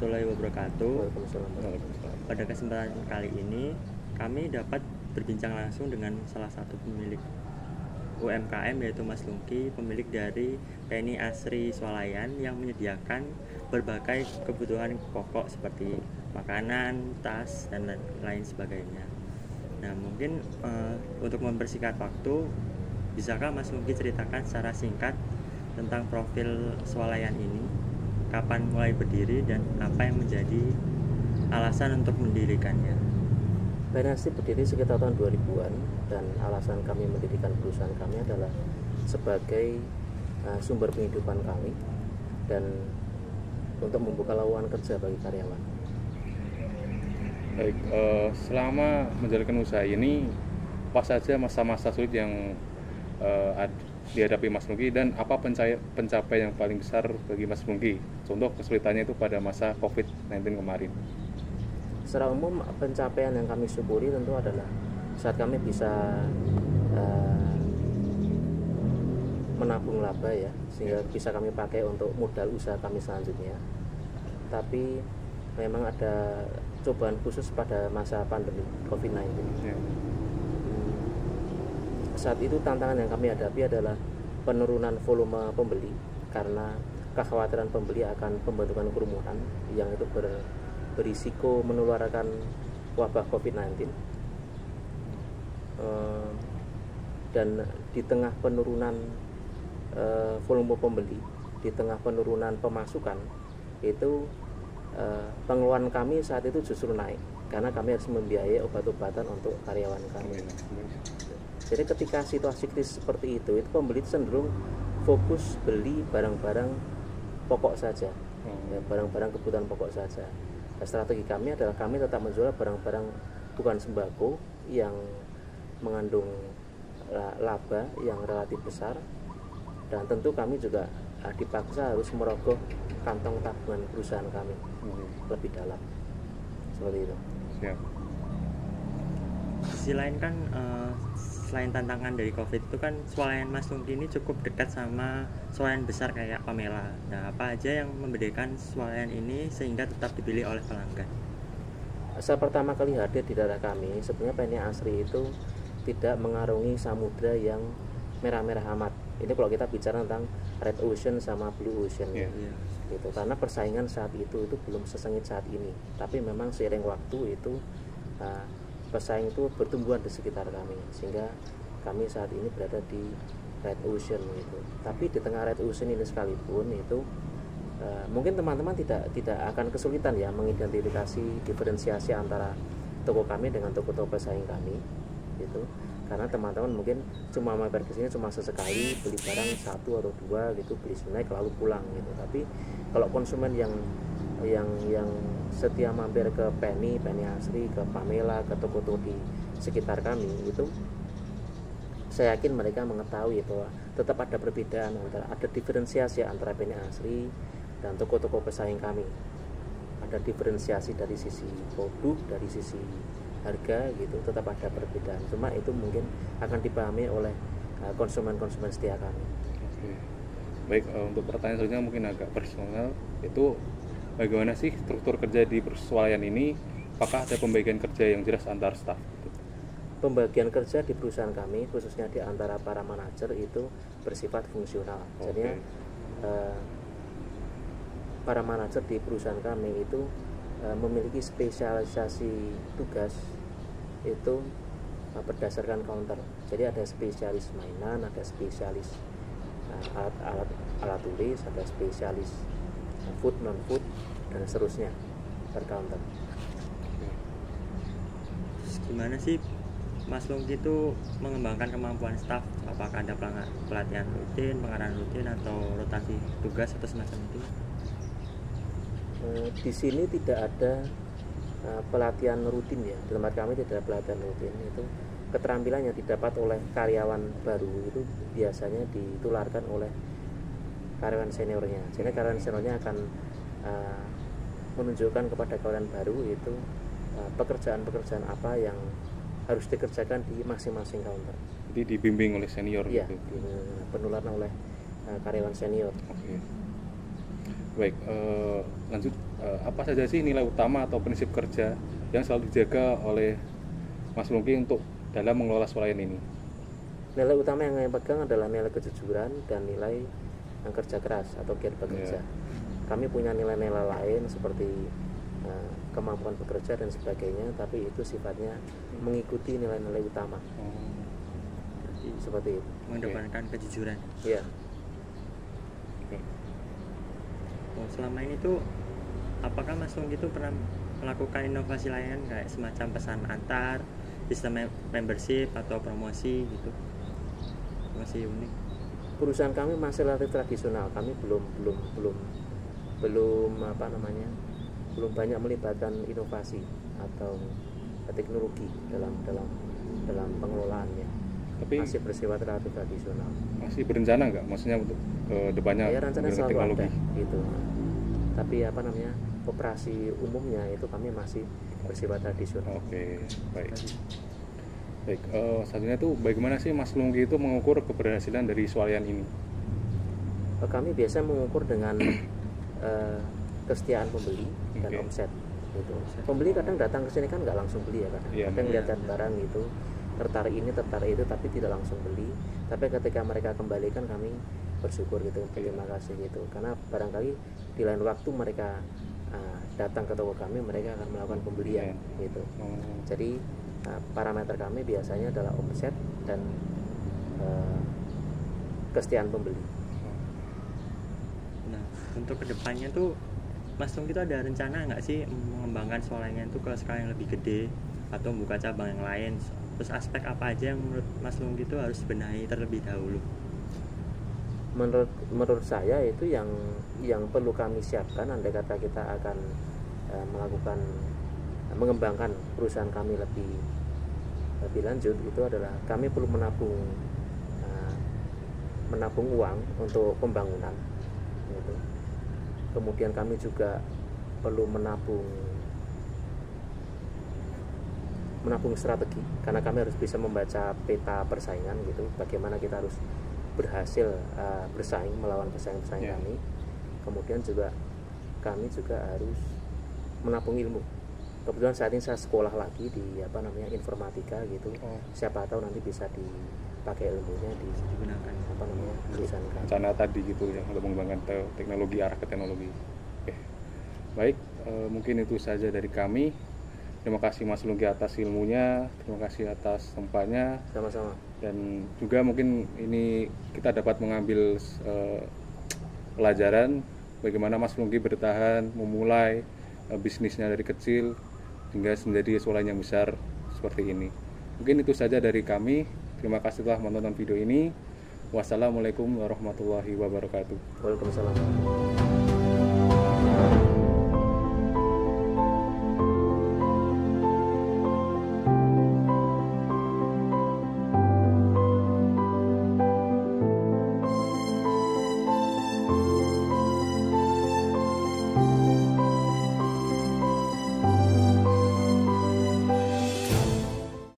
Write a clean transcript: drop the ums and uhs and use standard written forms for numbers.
warahmatullahi wabarakatuh. Waalaikumsalam. Pada kesempatan kali ini kami dapat berbincang langsung dengan salah satu pemilik UMKM, yaitu Mas Lungki, pemilik dari PNI Asri Swalayan yang menyediakan berbagai kebutuhan pokok seperti makanan, tas, dan lain sebagainya. Nah, mungkin untuk mempersingkat waktu, bisakah Mas Lungki ceritakan secara singkat tentang profil Swalayan ini, kapan mulai berdiri dan apa yang menjadi alasan untuk mendirikannya? PNI Asri berdiri sekitar tahun 2000-an dan alasan kami mendirikan perusahaan kami adalah sebagai sumber penghidupan kami dan untuk membuka lowongan kerja bagi karyawan. Baik, selama menjalankan usaha ini, apa saja masa-masa sulit yang dihadapi Mas Lungki dan apa pencapaian yang paling besar bagi Mas Lungki? Contoh kesulitannya itu pada masa COVID-19 kemarin. Secara umum pencapaian yang kami syukuri tentu adalah saat kami bisa menabung laba ya, sehingga bisa kami pakai untuk modal usaha kami selanjutnya. Tapi memang ada cobaan khusus pada masa pandemi COVID-19. Ya. Saat itu tantangan yang kami hadapi adalah penurunan volume pembeli karena kekhawatiran pembeli akan pembentukan kerumunan yang itu berisiko menularkan wabah COVID-19. Dan di tengah penurunan volume pembeli, di tengah penurunan pemasukan, itu pengeluaran kami saat itu justru naik karena kami harus membiayai obat-obatan untuk karyawan kami. Jadi ketika situasi kritis seperti itu pembeli cenderung fokus beli barang-barang pokok saja, ya, barang-barang kebutuhan pokok saja. Nah, strategi kami adalah kami tetap menjual barang-barang bukan sembako yang mengandung laba yang relatif besar, dan tentu kami juga dipaksa harus merogoh kantong tabungan perusahaan kami lebih dalam, seperti itu. Siap. Di sisi lain kan selain tantangan dari COVID itu kan swalayan Mas Lungki ini cukup dekat sama swalayan besar kayak Pamela. Nah, apa aja yang membedakan swalayan ini sehingga tetap dipilih oleh pelanggan? Saat pertama kali hadir di daerah kami, sebenarnya PNI Asri itu tidak mengarungi samudra yang merah-merah amat. Ini kalau kita bicara tentang Red Ocean sama Blue Ocean, gitu. Karena persaingan saat itu belum sesengit saat ini. Tapi memang seiring waktu itu pesaing itu bertumbuhan di sekitar kami, sehingga kami saat ini berada di Red Ocean gitu. Tapi di tengah Red Ocean ini sekalipun itu mungkin teman-teman tidak akan kesulitan ya mengidentifikasi diferensiasi antara toko kami dengan toko-toko pesaing kami gitu. Karena teman-teman mungkin cuma mampir ke sini cuma sesekali beli barang satu atau dua gitu, beli snack lalu pulang gitu. Tapi kalau konsumen yang setia mampir ke PNI Asri, ke Pamela, ke toko-toko di sekitar kami itu, saya yakin mereka mengetahui bahwa tetap ada perbedaan, ada diferensiasi antara PNI Asri dan toko-toko pesaing kami. Ada diferensiasi dari sisi produk, dari sisi harga gitu, tetap ada perbedaan. Cuma itu mungkin akan dipahami oleh konsumen-konsumen setia kami. Oke. Baik, untuk pertanyaan selanjutnya mungkin agak personal, itu bagaimana sih struktur kerja di swalayan ini? Apakah ada pembagian kerja yang jelas antar staf? Pembagian kerja di perusahaan kami, khususnya di antara para manajer, itu bersifat fungsional. Jadi para manajer di perusahaan kami itu memiliki spesialisasi tugas itu berdasarkan counter. Jadi ada spesialis mainan, ada spesialis alat tulis, ada spesialis food, non food, dan seterusnya per counter. Gimana sih Mas Lungki itu mengembangkan kemampuan staf? Apakah ada pelatihan rutin, pengarahan rutin, atau rotasi tugas atau semacam itu? Di sini tidak ada pelatihan rutin ya. Di tempat kami tidak ada pelatihan rutin. Itu keterampilan yang didapat oleh karyawan baru itu biasanya ditularkan oleh karyawan seniornya. Jadi karyawan seniornya akan menunjukkan kepada karyawan baru itu pekerjaan-pekerjaan apa yang harus dikerjakan di masing-masing counter. Jadi dibimbing oleh senior ya, gitu. Penularan oleh karyawan senior. Oke. Baik, lanjut, apa saja sih nilai utama atau prinsip kerja yang selalu dijaga oleh Mas Lungki untuk dalam mengelola swalayan ini? Nilai utama yang saya pegang adalah nilai kejujuran dan nilai yang kerja keras atau giat bekerja. Kami punya nilai-nilai lain seperti kemampuan bekerja dan sebagainya, tapi itu sifatnya mengikuti nilai-nilai utama. Berarti Seperti itu. mengedepankan kejujuran. Iya. Oh, selama ini tuh apakah Mas Lungki itu pernah melakukan inovasi layanan kayak semacam pesan antar, sistem membership atau promosi gitu? Masih unik. Perusahaan kami masih relatif tradisional. Kami belum apa namanya, belum banyak melibatkan inovasi atau teknologi dalam pengelolaannya. Tapi Masih bersifat relatif tradisional. masih berencana nggak? Maksudnya untuk depannya Ya rencana menggunakan selalu teknologi? ada gitu. Tapi apa namanya, operasi umumnya itu kami masih bersifat tradisional. Oke, baik. Baik, selanjutnya itu bagaimana sih Mas Lungki itu mengukur keberhasilan dari swalayan ini? Kami biasa mengukur dengan kesetiaan pembeli dan Oke. omset gitu. Pembeli kadang datang ke sini kan nggak langsung beli ya, Iya, kadang lihat barang gitu, tertarik ini tertarik itu, tapi tidak langsung beli. Tapi ketika mereka kembalikan kami bersyukur gitu, terima kasih gitu, karena barangkali di lain waktu mereka datang ke toko kami, mereka akan melakukan pembelian gitu. Oh, Jadi parameter kami biasanya adalah omset dan kesetiaan pembeli. Nah, untuk kedepannya tuh Mas Lungki itu ada rencana nggak sih mengembangkan swalayan itu ke skala yang lebih gede atau buka cabang yang lain? Terus aspek apa aja yang menurut Mas Lungki itu harus benahi terlebih dahulu? Menurut saya itu yang perlu kami siapkan andai kata kita akan mengembangkan perusahaan kami lebih lanjut, itu adalah kami perlu menabung uang untuk pembangunan gitu. Kemudian kami juga perlu menabung strategi, karena kami harus bisa membaca peta persaingan gitu, bagaimana kita harus berhasil bersaing melawan pesaing-pesaing kami. Kemudian juga kami juga harus menabung ilmu. Kebetulan saat ini saya sekolah lagi di informatika gitu. Siapa tahu nanti bisa dipakai ilmunya di Digunakan perusahaan kami. rencana tadi gitu ya, untuk mengembangkan teknologi, arah ke teknologi. Oke, baik, mungkin itu saja dari kami. Terima kasih Mas Lungki atas ilmunya, terima kasih atas tempatnya, Sama-sama. dan juga mungkin ini kita dapat mengambil pelajaran bagaimana Mas Lungki bertahan memulai bisnisnya dari kecil hingga menjadi swalayan yang besar seperti ini. Mungkin itu saja dari kami. Terima kasih telah menonton video ini. Wassalamualaikum warahmatullahi wabarakatuh. Waalaikumsalam.